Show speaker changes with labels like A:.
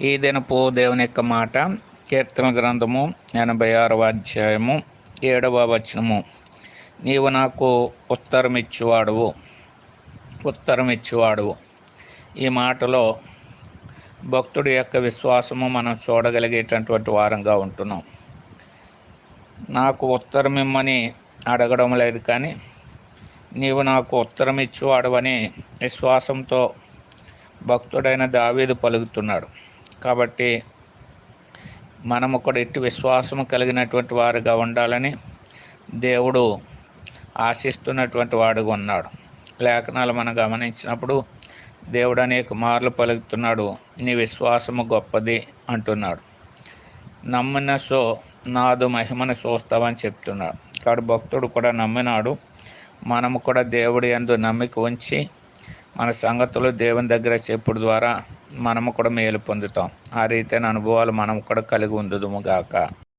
A: ఈ దినపు దేవుని యొక్క మాట కీర్తన గ్రంథము 86వ అధ్యాయము 7వ వచనము. నీవు నాకు ఉత్తరమిచ్చువాడువు. ఈ మాటలో భక్తుడి యొక్క విశ్వాసము మనం చూడగలిగేటటువంటి వారంగా ఉంటున్నాం. నాకు ఉత్తరం ఇమ్మని అడగడం లేదు, కానీ నీవు నాకు ఉత్తరం ఇచ్చువాడవని విశ్వాసంతో భక్తుడైన దావీదు పలుకుతున్నాడు. కాబట్టి మనము కూడా ఇట్టి విశ్వాసము కలిగినటువంటి వారుగా ఉండాలని దేవుడు ఆశిస్తున్నటువంటి వాడుగా ఉన్నాడు. లేఖనాలు మనం గమనించినప్పుడు దేవుడు అనేక మార్లు పలుకుతున్నాడు, నీ విశ్వాసము గొప్పది అంటున్నాడు. నమ్మిన నాదు మహిమను చూస్తావని చెప్తున్నాడు. కాబట్టి భక్తుడు కూడా నమ్మినాడు. మనము కూడా దేవుడి యందు నమ్మిక ఉంచి మన సంగతులు దేవుని దగ్గర చెప్పుడు ద్వారా మనము కూడా మేలు పొందుతాం. ఆ రీతైన అనుభవాలు మనం కూడా కలిగి ఉందుదుము గాక.